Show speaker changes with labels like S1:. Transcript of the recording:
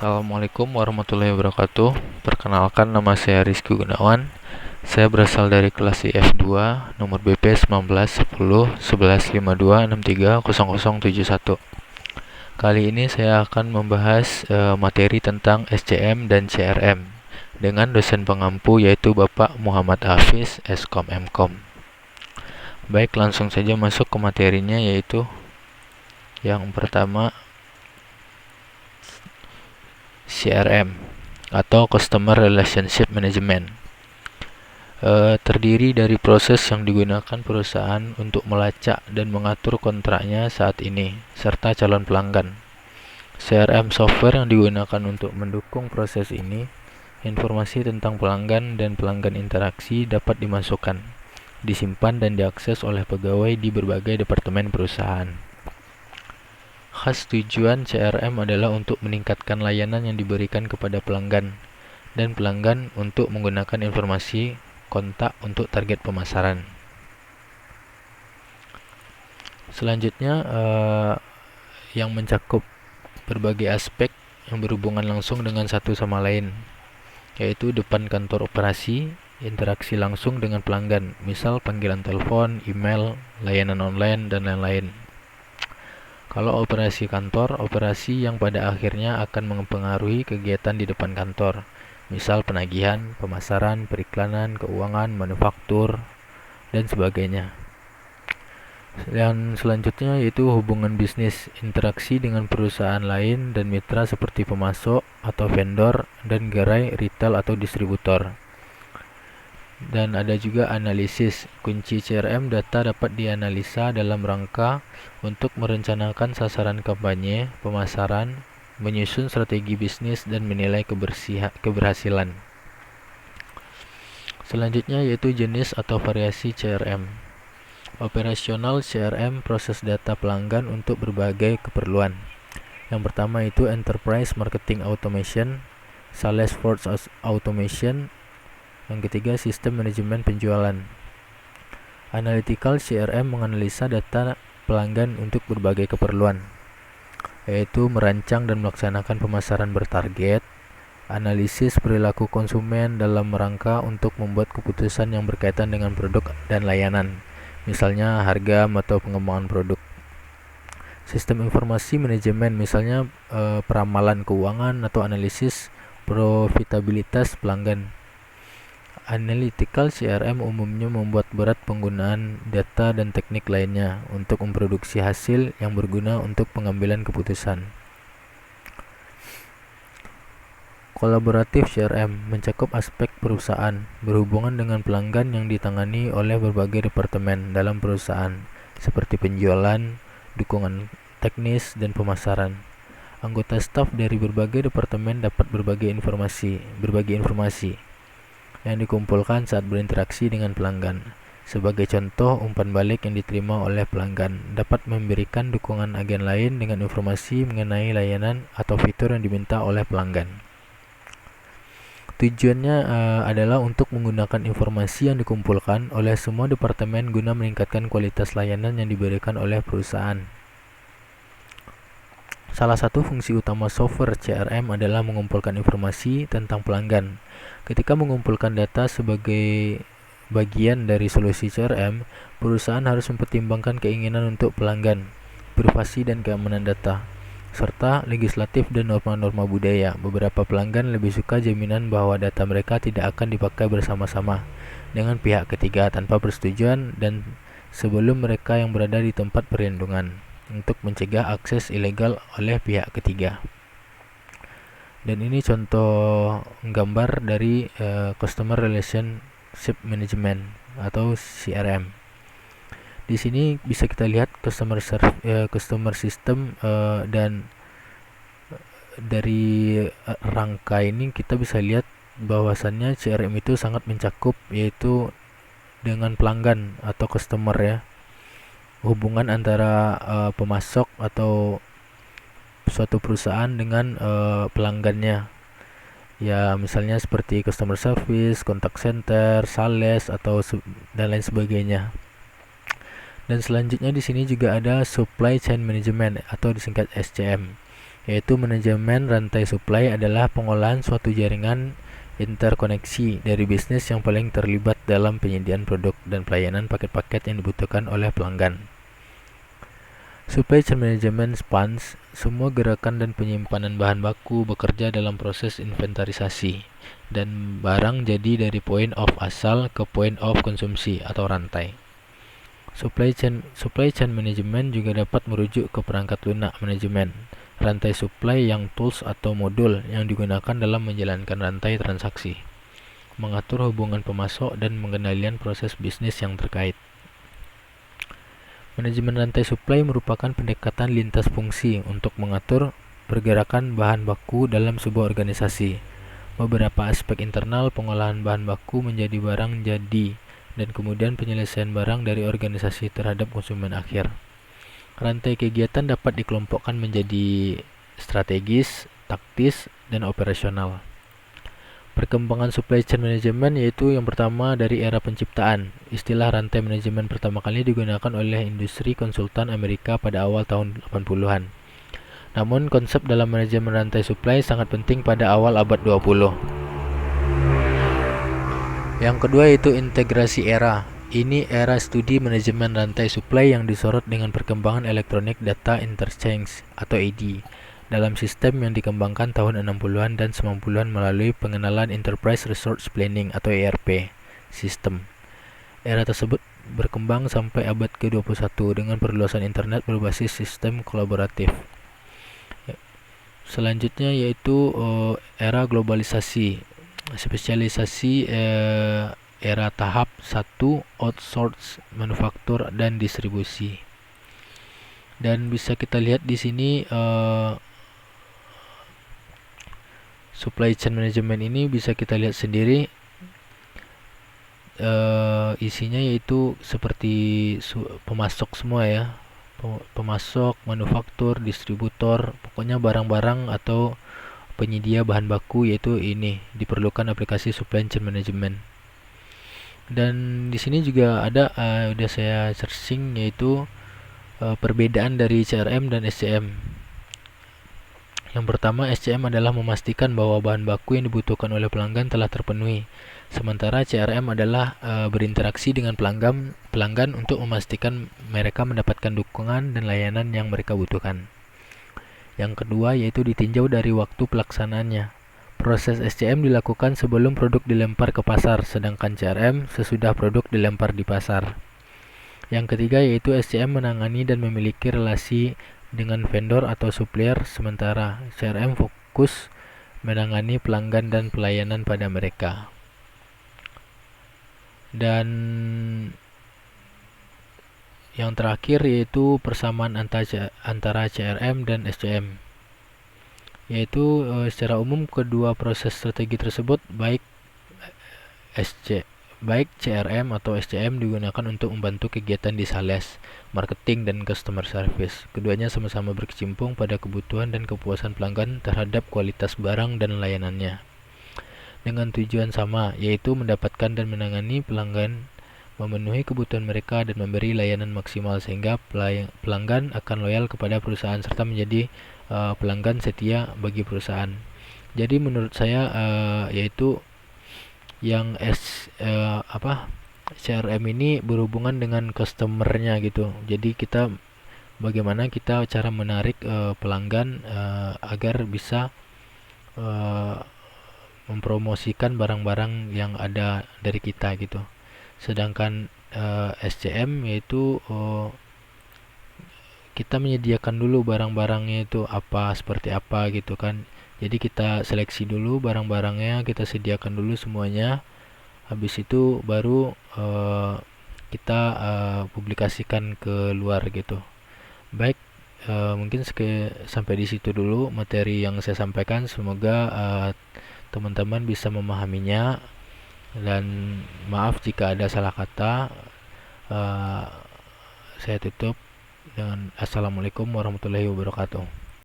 S1: Assalamualaikum warahmatullahi wabarakatuh. Perkenalkan, nama saya Rizky Gunawan. Saya berasal dari kelas IF2, nomor BP 19101152630071. Kali ini saya akan membahas materi tentang SCM dan CRM dengan dosen pengampu yaitu Bapak Muhammad Hafiz, Eskom Mkom. Baik, langsung saja masuk ke materinya, yaitu yang pertama, CRM atau Customer Relationship Management. Terdiri dari proses yang digunakan perusahaan untuk melacak dan mengatur kontraknya saat ini, serta calon pelanggan. CRM software yang digunakan untuk mendukung proses ini. Informasi tentang pelanggan dan pelanggan interaksi dapat dimasukkan, disimpan dan diakses oleh pegawai di berbagai departemen perusahaan. Khas tujuan CRM adalah untuk meningkatkan layanan yang diberikan kepada pelanggan, dan pelanggan untuk menggunakan informasi kontak untuk target pemasaran. Selanjutnya, yang mencakup berbagai aspek yang berhubungan langsung dengan satu sama lain, yaitu depan kantor operasi, interaksi langsung dengan pelanggan, misal panggilan telepon, email, layanan online, dan lain-lain. Kalau operasi kantor, operasi yang pada akhirnya akan mempengaruhi kegiatan di depan kantor, misal penagihan, pemasaran, periklanan, keuangan, manufaktur, dan sebagainya. Dan selanjutnya yaitu hubungan bisnis, interaksi dengan perusahaan lain dan mitra seperti pemasok atau vendor dan gerai retail atau distributor. Dan ada juga analisis. Kunci CRM, data dapat dianalisa dalam rangka untuk merencanakan sasaran kampanye, pemasaran, menyusun strategi bisnis, dan menilai keberhasilan. Selanjutnya yaitu jenis atau variasi CRM. Operasional CRM, proses data pelanggan untuk berbagai keperluan. Yang pertama itu Enterprise Marketing Automation, Salesforce Automation. Yang ketiga, sistem manajemen penjualan. Analytical CRM menganalisa data pelanggan untuk berbagai keperluan, yaitu merancang dan melaksanakan pemasaran bertarget, analisis perilaku konsumen dalam rangka untuk membuat keputusan yang berkaitan dengan produk dan layanan, misalnya harga atau pengembangan produk. Sistem informasi manajemen, misalnya peramalan keuangan atau analisis profitabilitas pelanggan. Analytical CRM umumnya membuat berat penggunaan data dan teknik lainnya untuk memproduksi hasil yang berguna untuk pengambilan keputusan. Kolaboratif CRM mencakup aspek perusahaan, berhubungan dengan pelanggan yang ditangani oleh berbagai departemen dalam perusahaan, seperti penjualan, dukungan teknis, dan pemasaran. Anggota staf dari berbagai departemen dapat berbagi informasi yang dikumpulkan saat berinteraksi dengan pelanggan. Sebagai contoh, umpan balik yang diterima oleh pelanggan dapat memberikan dukungan agen lain dengan informasi mengenai layanan atau fitur yang diminta oleh pelanggan. Tujuannya adalah untuk menggunakan informasi yang dikumpulkan oleh semua departemen guna meningkatkan kualitas layanan yang diberikan oleh perusahaan. Salah satu fungsi utama software CRM adalah mengumpulkan informasi tentang pelanggan. Ketika mengumpulkan data sebagai bagian dari solusi CRM, perusahaan harus mempertimbangkan keinginan untuk pelanggan, privasi dan keamanan data, serta legislatif dan norma-norma budaya. Beberapa pelanggan lebih suka jaminan bahwa data mereka tidak akan dipakai bersama-sama dengan pihak ketiga tanpa persetujuan dan sebelum mereka yang berada di tempat perlindungan, untuk mencegah akses ilegal oleh pihak ketiga. Dan ini contoh gambar dari Customer Relationship Management atau CRM. Di sini bisa kita lihat customer system, dan dari rangka ini kita bisa lihat bahwasannya CRM itu sangat mencakup, yaitu dengan pelanggan atau customer, ya, hubungan antara pemasok atau suatu perusahaan dengan pelanggannya, ya, misalnya seperti customer service, contact center, sales atau dan lain sebagainya. Dan selanjutnya di sini juga ada supply chain management atau disingkat SCM. yaitu manajemen rantai supply adalah pengolahan suatu jaringan interkoneksi dari bisnis yang paling terlibat dalam penyediaan produk dan pelayanan paket-paket yang dibutuhkan oleh pelanggan. Supply chain management spans semua gerakan dan penyimpanan bahan baku bekerja dalam proses inventarisasi dan barang jadi dari point of asal ke point of konsumsi atau rantai. Supply chain management juga dapat merujuk ke perangkat lunak manajemen rantai supply yang tools atau modul yang digunakan dalam menjalankan rantai transaksi, mengatur hubungan pemasok dan pengendalian proses bisnis yang terkait. Manajemen rantai supply merupakan pendekatan lintas fungsi untuk mengatur pergerakan bahan baku dalam sebuah organisasi. Beberapa aspek internal pengolahan bahan baku menjadi barang jadi dan kemudian penyelesaian barang dari organisasi terhadap konsumen akhir. Rantai kegiatan dapat dikelompokkan menjadi strategis, taktis, dan operasional. Perkembangan supply chain management yaitu yang pertama dari era penciptaan. Istilah rantai manajemen pertama kali digunakan oleh industri konsultan Amerika pada awal tahun 80-an. Namun konsep dalam manajemen rantai supply sangat penting pada awal abad 20. Yang kedua yaitu integrasi era. Ini era studi manajemen rantai supply yang disorot dengan perkembangan Electronic Data Interchange atau ED dalam sistem yang dikembangkan tahun 60-an dan 90-an melalui pengenalan Enterprise Resource Planning atau ERP sistem. Era tersebut berkembang sampai abad ke-21 dengan perluasan internet berbasis sistem kolaboratif. Selanjutnya yaitu era globalisasi, spesialisasi era tahap 1 outsource manufaktur dan distribusi. Dan bisa kita lihat di sini supply chain management ini bisa kita lihat sendiri isinya yaitu seperti pemasok semua ya, pemasok, manufaktur, distributor, pokoknya barang-barang atau penyedia bahan baku, yaitu ini diperlukan aplikasi supply chain management. Dan di sini juga ada udah saya searching yaitu perbedaan dari CRM dan SCM. Yang pertama, SCM adalah memastikan bahwa bahan baku yang dibutuhkan oleh pelanggan telah terpenuhi. Sementara CRM adalah berinteraksi dengan pelanggan untuk memastikan mereka mendapatkan dukungan dan layanan yang mereka butuhkan. Yang kedua yaitu ditinjau dari waktu pelaksanaannya. Proses SCM dilakukan sebelum produk dilempar ke pasar, sedangkan CRM sesudah produk dilempar di pasar. Yang ketiga yaitu SCM menangani dan memiliki relasi dengan vendor atau supplier, sementara CRM fokus menangani pelanggan dan pelayanan pada mereka. Dan yang terakhir yaitu persamaan antara CRM dan SCM, yaitu secara umum kedua proses strategi tersebut baik CRM atau SCM digunakan untuk membantu kegiatan di sales, marketing, dan customer service. Keduanya sama-sama berkecimpung pada kebutuhan dan kepuasan pelanggan terhadap kualitas barang dan layanannya, dengan tujuan sama, yaitu mendapatkan dan menangani pelanggan, memenuhi kebutuhan mereka, dan memberi layanan maksimal sehingga pelanggan akan loyal kepada perusahaan serta menjadi pelanggan setia bagi perusahaan. Jadi menurut saya yaitu yang CRM ini berhubungan dengan customernya gitu. Jadi bagaimana kita cara menarik pelanggan agar bisa mempromosikan barang-barang yang ada dari kita gitu. Sedangkan SCM yaitu kita menyediakan dulu barang-barangnya itu seperti apa gitu kan. Jadi kita seleksi dulu barang-barangnya, kita sediakan dulu semuanya. Habis itu baru kita publikasikan ke luar gitu. Baik, mungkin sampai di situ dulu materi yang saya sampaikan. Semoga teman-teman bisa memahaminya, dan maaf jika ada salah kata. Saya tutup dengan Assalamualaikum warahmatullahi wabarakatuh.